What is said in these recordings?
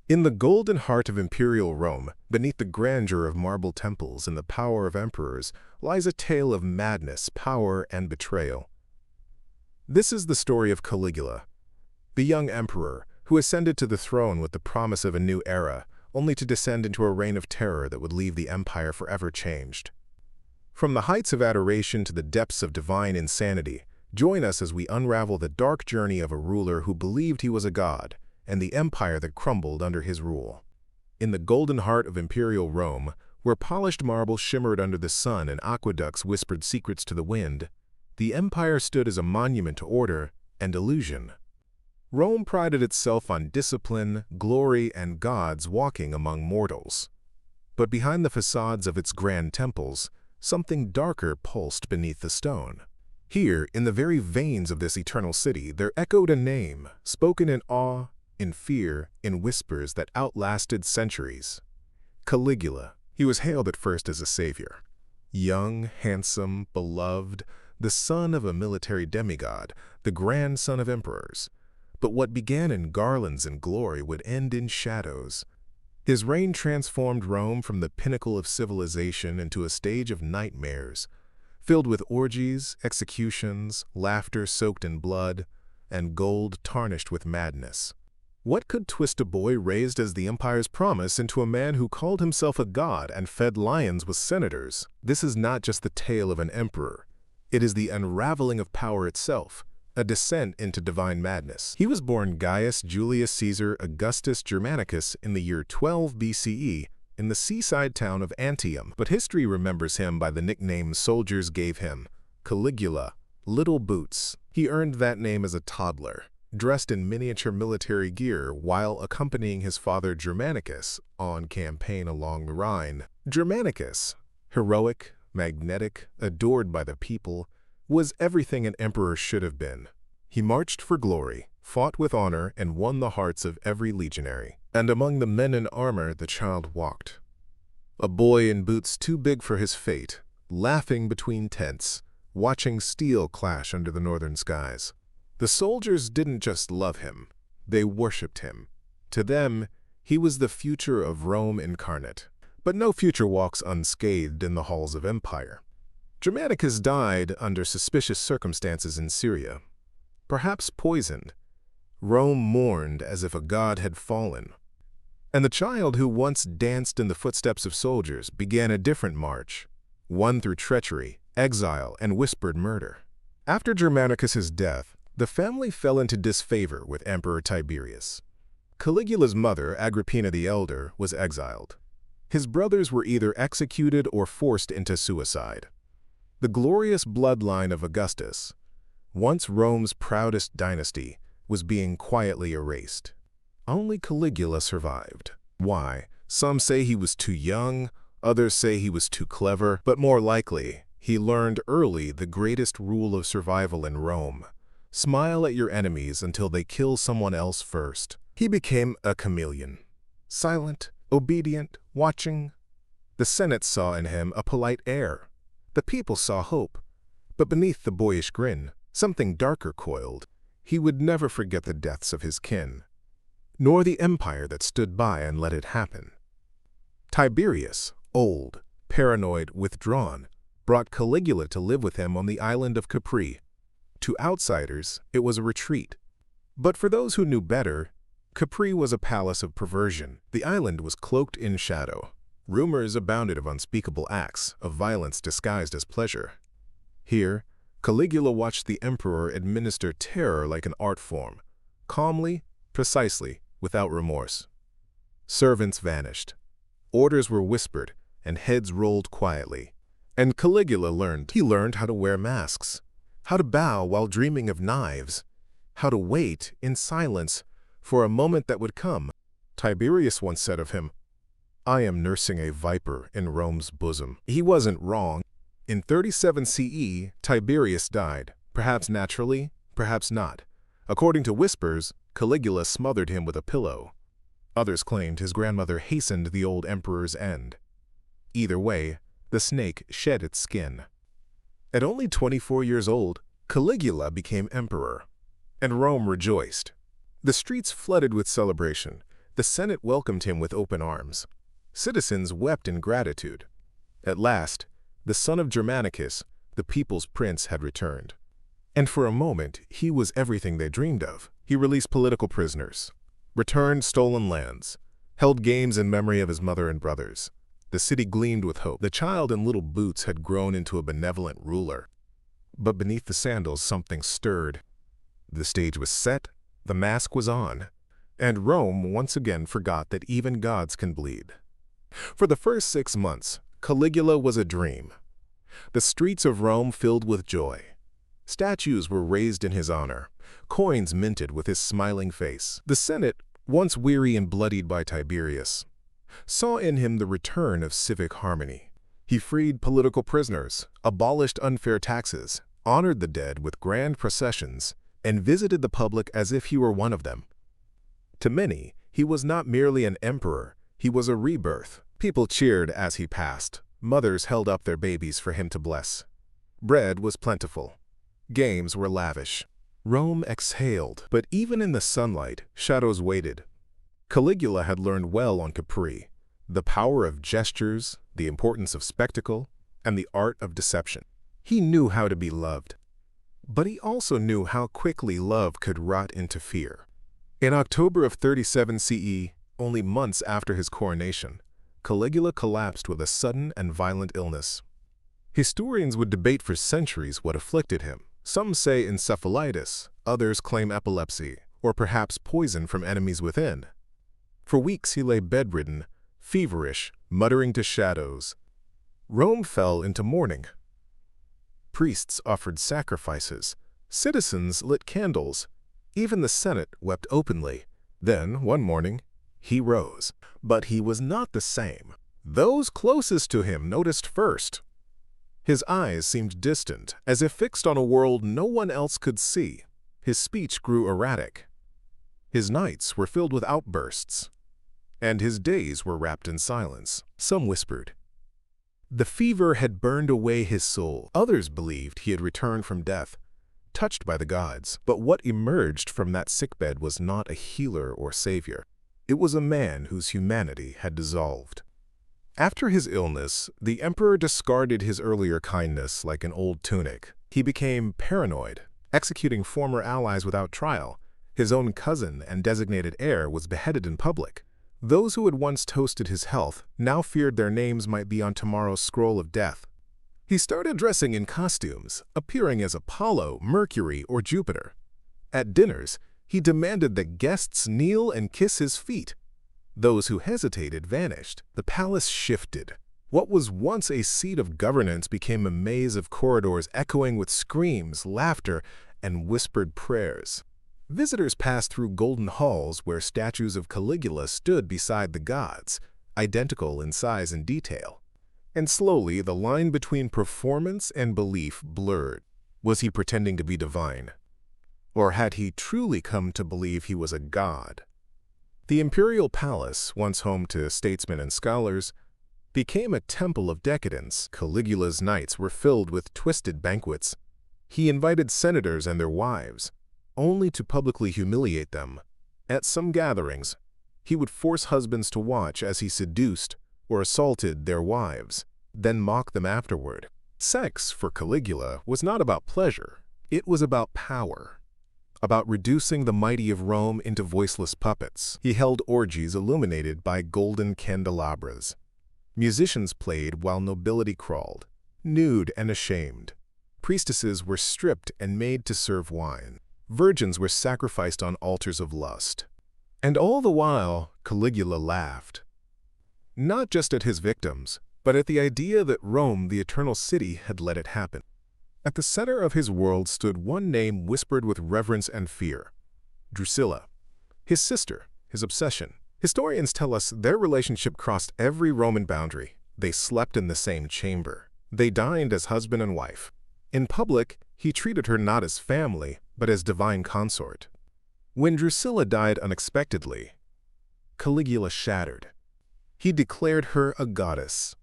In the golden heart of imperial Rome, beneath the grandeur of marble temples and the power of emperors, lies a tale of madness, power, and betrayal. This is the story of Caligula, the young emperor who ascended to the throne with the promise of a new era, only to descend into a reign of terror that would leave the empire forever changed. From the heights of adoration to the depths of divine insanity, join us as we unravel the dark journey of a ruler who believed he was a god, and the empire that crumbled under his rule. In the golden heart of imperial Rome, where polished marble shimmered under the sun and aqueducts whispered secrets to the wind, the empire stood as a monument to order and illusion. Rome prided itself on discipline, glory, and gods walking among mortals. But behind the facades of its grand temples, something darker pulsed beneath the stone. Here, in the very veins of this eternal city, there echoed a name, spoken in awe, in fear, in whispers that outlasted centuries. Caligula. He was hailed at first as a savior. Young, handsome, beloved, the son of a military demigod, the grandson of emperors. But what began in garlands and glory would end in shadows. His reign transformed Rome from the pinnacle of civilization into a stage of nightmares, filled with orgies, executions, laughter soaked in blood, and gold tarnished with madness. What could twist a boy raised as the empire's promise into a man who called himself a god and fed lions with senators? This is not just the tale of an emperor. It is the unraveling of power itself, a descent into divine madness. He was born Gaius Julius Caesar Augustus Germanicus in the year 12 BCE in the seaside town of Antium, but history remembers him by the nickname soldiers gave him, Caligula, Little Boots. He earned that name as a toddler, dressed in miniature military gear while accompanying his father Germanicus on campaign along the Rhine. Germanicus, heroic, magnetic, adored by the people, was everything an emperor should have been. He marched for glory, fought with honor, and won the hearts of every legionary. And among the men in armor the child walked, a boy in boots too big for his fate, laughing between tents, watching steel clash under the northern skies. The soldiers didn't just love him, they worshipped him. To them, he was the future of Rome incarnate. But no future walks unscathed in the halls of empire. Germanicus died under suspicious circumstances in Syria, perhaps poisoned. Rome mourned as if a god had fallen. And the child who once danced in the footsteps of soldiers began a different march, one through treachery, exile, and whispered murder. After Germanicus's death, the family fell into disfavor with Emperor Tiberius. Caligula's mother, Agrippina the Elder, was exiled. His brothers were either executed or forced into suicide. The glorious bloodline of Augustus, once Rome's proudest dynasty, was being quietly erased. Only Caligula survived. Why? Some say he was too young, others say he was too clever, but more likely, he learned early the greatest rule of survival in Rome. Smile at your enemies until they kill someone else first. He became a chameleon, silent, obedient, watching. The Senate saw in him a polite heir. The people saw hope, but beneath the boyish grin, something darker coiled. He would never forget the deaths of his kin, nor the empire that stood by and let it happen. Tiberius, old, paranoid, withdrawn, brought Caligula to live with him on the island of Capri. To outsiders, it was a retreat. But for those who knew better, Capri was a palace of perversion. The island was cloaked in shadow. Rumors abounded of unspeakable acts, of violence disguised as pleasure. Here, Caligula watched the emperor administer terror like an art form, calmly, precisely, without remorse. Servants vanished. Orders were whispered, and heads rolled quietly. And Caligula learned. He learned how to wear masks, how to bow while dreaming of knives, how to wait, in silence, for a moment that would come. Tiberius once said of him, "I am nursing a viper in Rome's bosom." He wasn't wrong. In 37 CE, Tiberius died, perhaps naturally, perhaps not. According to whispers, Caligula smothered him with a pillow. Others claimed his grandmother hastened the old emperor's end. Either way, the snake shed its skin. At only 24 years old, Caligula became emperor, and Rome rejoiced. The streets flooded with celebration. The Senate welcomed him with open arms. Citizens wept in gratitude. At last, the son of Germanicus, the people's prince, had returned. And for a moment, he was everything they dreamed of. He released political prisoners, returned stolen lands, held games in memory of his mother and brothers. The city gleamed with hope. The child in little boots had grown into a benevolent ruler. But beneath the sandals, something stirred. The stage was set, the mask was on, and Rome once again forgot that even gods can bleed. For the first 6 months, Caligula was a dream. The streets of Rome filled with joy. Statues were raised in his honor, coins minted with his smiling face. The Senate, once weary and bloodied by Tiberius, saw in him the return of civic harmony. He freed political prisoners, abolished unfair taxes, honored the dead with grand processions, and visited the public as if he were one of them. To many, he was not merely an emperor, he was a rebirth. People cheered as he passed. Mothers held up their babies for him to bless. Bread was plentiful. Games were lavish. Rome exhaled, but even in the sunlight, shadows waited. Caligula had learned well on Capri, the power of gestures, the importance of spectacle, and the art of deception. He knew how to be loved, but he also knew how quickly love could rot into fear. In October of 37 CE, only months after his coronation, Caligula collapsed with a sudden and violent illness. Historians would debate for centuries what afflicted him. Some say encephalitis, others claim epilepsy, or perhaps poison from enemies within. For weeks he lay bedridden, feverish, muttering to shadows. Rome fell into mourning. Priests offered sacrifices. Citizens lit candles. Even the Senate wept openly. Then, one morning, he rose. But he was not the same. Those closest to him noticed first. His eyes seemed distant, as if fixed on a world no one else could see. His speech grew erratic. His nights were filled with outbursts, and his days were wrapped in silence. Some whispered. The fever had burned away his soul. Others believed he had returned from death, touched by the gods. But what emerged from that sickbed was not a healer or savior. It was a man whose humanity had dissolved. After his illness, the emperor discarded his earlier kindness like an old tunic. He became paranoid, executing former allies without trial. His own cousin and designated heir was beheaded in public. Those who had once toasted his health now feared their names might be on tomorrow's scroll of death. He started dressing in costumes, appearing as Apollo, Mercury, or Jupiter. At dinners, he demanded that guests kneel and kiss his feet. Those who hesitated vanished. The palace shifted. What was once a seat of governance became a maze of corridors echoing with screams, laughter, and whispered prayers. Visitors passed through golden halls where statues of Caligula stood beside the gods, identical in size and detail. And slowly, the line between performance and belief blurred. Was he pretending to be divine? Or had he truly come to believe he was a god? The imperial palace, once home to statesmen and scholars, became a temple of decadence. Caligula's nights were filled with twisted banquets. He invited senators and their wives, only to publicly humiliate them. At some gatherings, he would force husbands to watch as he seduced or assaulted their wives, then mock them afterward. Sex, for Caligula, was not about pleasure. It was about power, about reducing the mighty of Rome into voiceless puppets. He held orgies illuminated by golden candelabras. Musicians played while nobility crawled, nude and ashamed. Priestesses were stripped and made to serve wine. Virgins were sacrificed on altars of lust. And all the while, Caligula laughed. Not just at his victims, but at the idea that Rome, the eternal city, had let it happen. At the center of his world stood one name whispered with reverence and fear: Drusilla. His sister, his obsession. Historians tell us their relationship crossed every Roman boundary. They slept in the same chamber. They dined as husband and wife. In public, he treated her not as family, but as divine consort. When Drusilla died unexpectedly, Caligula shattered. He declared her a goddess.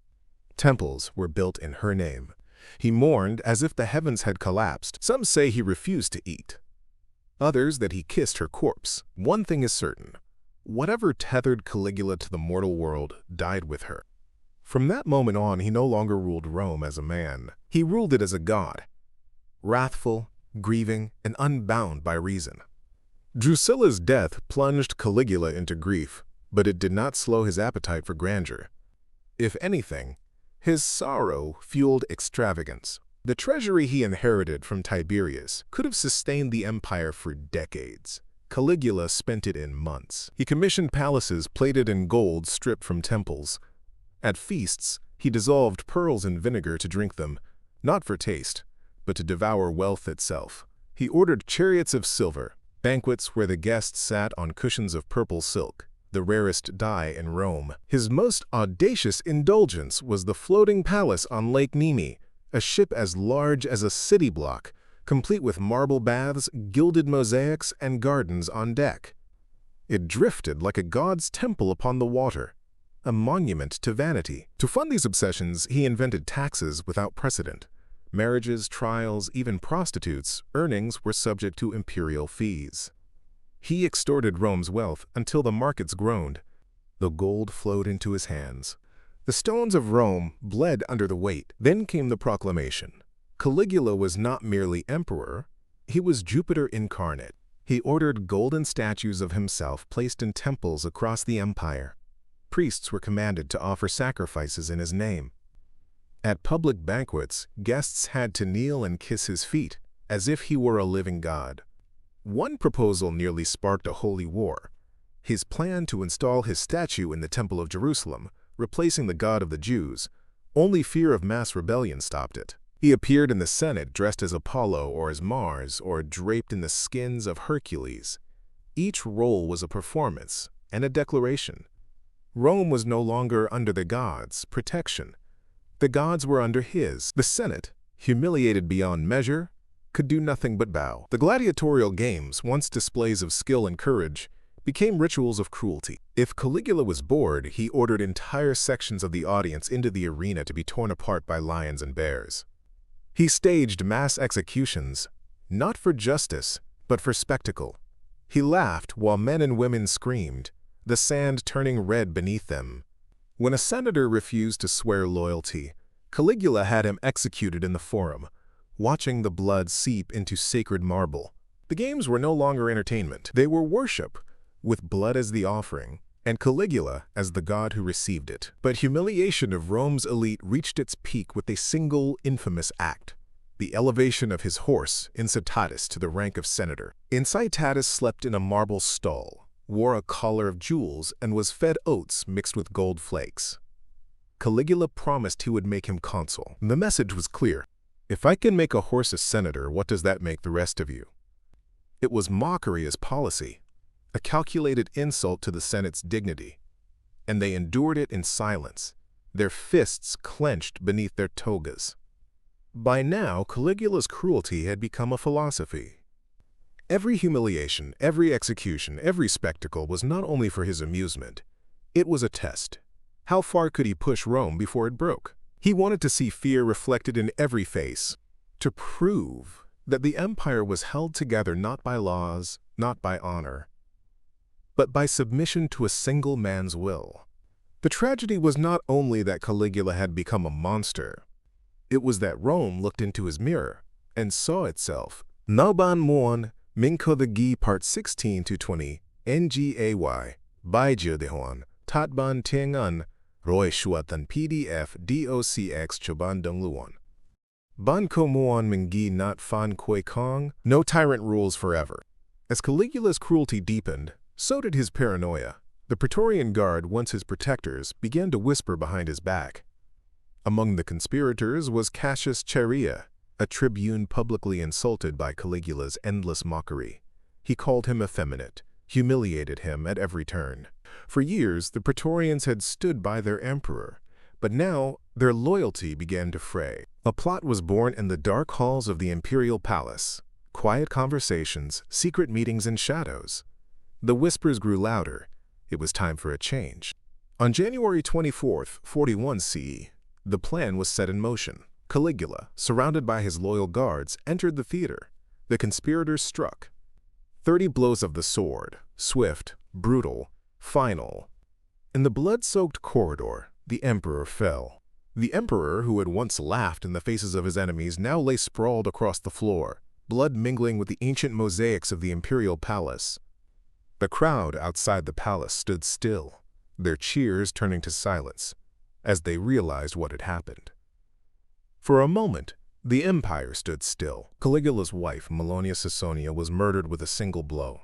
Temples were built in her name. He mourned as if the heavens had collapsed. Some say he refused to eat. Others that he kissed her corpse. One thing is certain: Whatever tethered Caligula to the mortal world died with her. From that moment on, he no longer ruled Rome as a man. He ruled it as a god, wrathful, grieving, and unbound by reason. Drusilla's death plunged Caligula into grief, but it did not slow his appetite for grandeur. If anything, his sorrow fueled extravagance. The treasury he inherited from Tiberius could have sustained the empire for decades. Caligula spent it in months. He commissioned palaces plated in gold stripped from temples. At feasts, he dissolved pearls in vinegar to drink them, not for taste, but to devour wealth itself. He ordered chariots of silver, banquets where the guests sat on cushions of purple silk, the rarest dye in Rome. His most audacious indulgence was the floating palace on Lake Nemi, a ship as large as a city block, complete with marble baths, gilded mosaics, and gardens on deck. It drifted like a god's temple upon the water, a monument to vanity. To fund these obsessions, he invented taxes without precedent. Marriages, trials, even prostitutes' earnings were subject to imperial fees. He extorted Rome's wealth until the markets groaned. The gold flowed into his hands. The stones of Rome bled under the weight. Then came the proclamation. Caligula was not merely emperor, he was Jupiter incarnate. He ordered golden statues of himself placed in temples across the empire. Priests were commanded to offer sacrifices in his name. At public banquets, guests had to kneel and kiss his feet, as if he were a living god. One proposal nearly sparked a holy war. His plan to install his statue in the Temple of Jerusalem, replacing the god of the Jews. Only fear of mass rebellion stopped it. He appeared in the Senate dressed as Apollo or as Mars, or draped in the skins of Hercules. Each role was a performance and a declaration. Rome was no longer under the gods' protection. The gods were under his. The Senate, humiliated beyond measure, could do nothing but bow. The gladiatorial games, once displays of skill and courage, became rituals of cruelty. If Caligula was bored, he ordered entire sections of the audience into the arena to be torn apart by lions and bears. He staged mass executions, not for justice, but for spectacle. He laughed while men and women screamed, the sand turning red beneath them. When a senator refused to swear loyalty, Caligula had him executed in the forum, watching the blood seep into sacred marble. The games were no longer entertainment. They were worship, with blood as the offering, and Caligula as the god who received it. But humiliation of Rome's elite reached its peak with a single infamous act, the elevation of his horse, Incitatus, to the rank of senator. Incitatus slept in a marble stall, wore a collar of jewels, and was fed oats mixed with gold flakes. Caligula promised he would make him consul. The message was clear. If I can make a horse a senator, what does that make the rest of you? It was mockery as policy, a calculated insult to the Senate's dignity, and they endured it in silence, their fists clenched beneath their togas. By now, Caligula's cruelty had become a philosophy. Every humiliation, every execution, every spectacle was not only for his amusement. It was a test. How far could he push Rome before it broke? He wanted to see fear reflected in every face, to prove that the empire was held together not by laws, not by honor, but by submission to a single man's will. The tragedy was not only that Caligula had become a monster, it was that Rome looked into his mirror and saw itself. Nauban Muon, Minko the Gi, Part 16 to 20, NGAY, Baiju Dehuan, Tatban Tingan, Roy Shuatan PDF, DOCX Choban Dong Luon. Ban Ko Muon Mingi Not Fan Koi Kong, no tyrant rules forever. As Caligula's cruelty deepened, so did his paranoia. The Praetorian Guard, once his protectors, began to whisper behind his back. Among the conspirators was Cassius Chaerea, a tribune publicly insulted by Caligula's endless mockery. He called him effeminate, humiliated him at every turn. For years, the Praetorians had stood by their emperor, but now their loyalty began to fray. A plot was born in the dark halls of the imperial palace. Quiet conversations, secret meetings in shadows. The whispers grew louder. It was time for a change. On January 24th, 41 CE, the plan was set in motion. Caligula, surrounded by his loyal guards, entered the theater. The conspirators struck. 30 blows of the sword, swift, brutal, Final. In the blood-soaked corridor, the emperor fell. The emperor, who had once laughed in the faces of his enemies, now lay sprawled across the floor, blood mingling with the ancient mosaics of the imperial palace. The crowd outside the palace stood still, their cheers turning to silence, as they realized what had happened. For a moment, the empire stood still. Caligula's wife, Milonia Caesonia, was murdered with a single blow.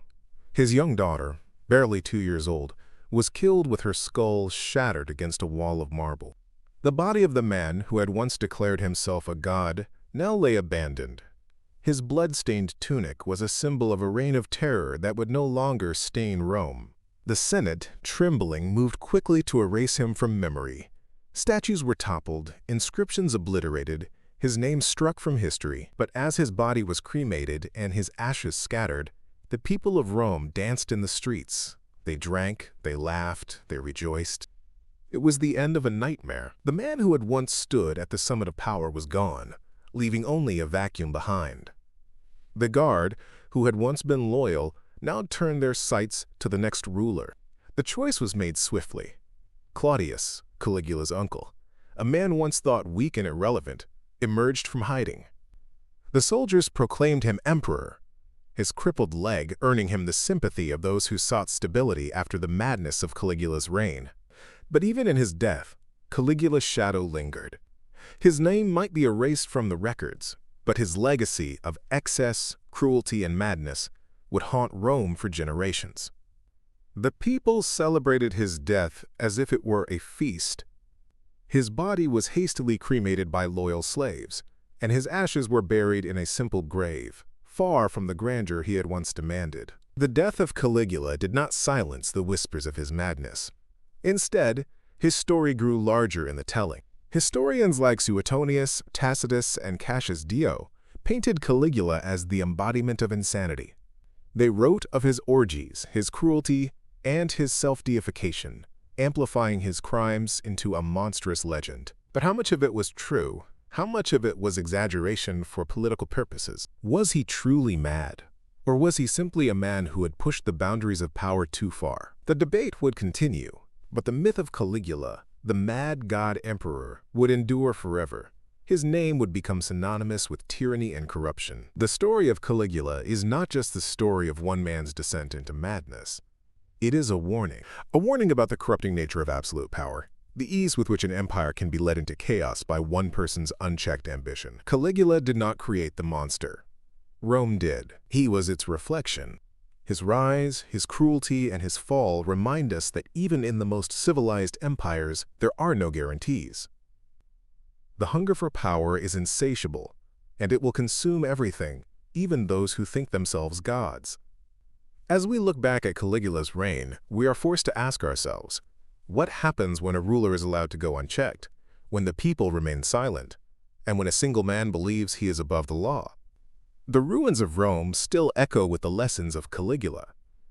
His young daughter, barely 2 years old, was killed with her skull shattered against a wall of marble. The body of the man who had once declared himself a god now lay abandoned. His blood-stained tunic was a symbol of a reign of terror that would no longer stain Rome. The Senate, trembling, moved quickly to erase him from memory. Statues were toppled, inscriptions obliterated, his name struck from history. But as his body was cremated and his ashes scattered, the people of Rome danced in the streets. They drank, they laughed, they rejoiced. It was the end of a nightmare. The man who had once stood at the summit of power was gone, leaving only a vacuum behind. The guard, who had once been loyal, now turned their sights to the next ruler. The choice was made swiftly. Claudius, Caligula's uncle, a man once thought weak and irrelevant, emerged from hiding. The soldiers proclaimed him emperor, his crippled leg earning him the sympathy of those who sought stability after the madness of Caligula's reign. But even in his death, Caligula's shadow lingered. His name might be erased from the records, but his legacy of excess, cruelty, and madness would haunt Rome for generations. The people celebrated his death as if it were a feast. His body was hastily cremated by loyal slaves, and his ashes were buried in a simple grave, far from the grandeur he had once demanded. The death of Caligula did not silence the whispers of his madness. Instead, his story grew larger in the telling. Historians like Suetonius, Tacitus, and Cassius Dio painted Caligula as the embodiment of insanity. They wrote of his orgies, his cruelty, and his self-deification, amplifying his crimes into a monstrous legend. But how much of it was true? How much of it was exaggeration for political purposes? Was he truly mad? Or was he simply a man who had pushed the boundaries of power too far? The debate would continue, but the myth of Caligula, the mad god emperor, would endure forever. His name would become synonymous with tyranny and corruption. The story of Caligula is not just the story of one man's descent into madness. It is a warning about the corrupting nature of absolute power, the ease with which an empire can be led into chaos by one person's unchecked ambition. Caligula did not create the monster. Rome did. He was its reflection. His rise, his cruelty, and his fall remind us that even in the most civilized empires, there are no guarantees. The hunger for power is insatiable, and it will consume everything, even those who think themselves gods. As we look back at Caligula's reign, we are forced to ask ourselves, what happens when a ruler is allowed to go unchecked, when the people remain silent, and when a single man believes he is above the law? The ruins of Rome still echo with the lessons of Caligula,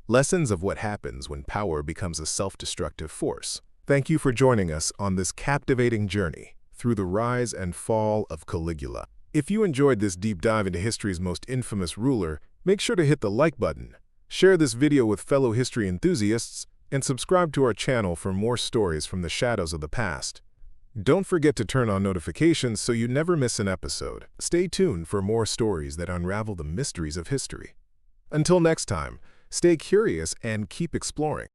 lessons of what happens when power becomes a self-destructive force. Thank you for joining us on this captivating journey through the rise and fall of Caligula. If you enjoyed this deep dive into history's most infamous ruler, make sure to hit the like button, share this video with fellow history enthusiasts, and subscribe to our channel for more stories from the shadows of the past. Don't forget to turn on notifications so you never miss an episode. Stay tuned for more stories that unravel the mysteries of history. Until next time, stay curious and keep exploring.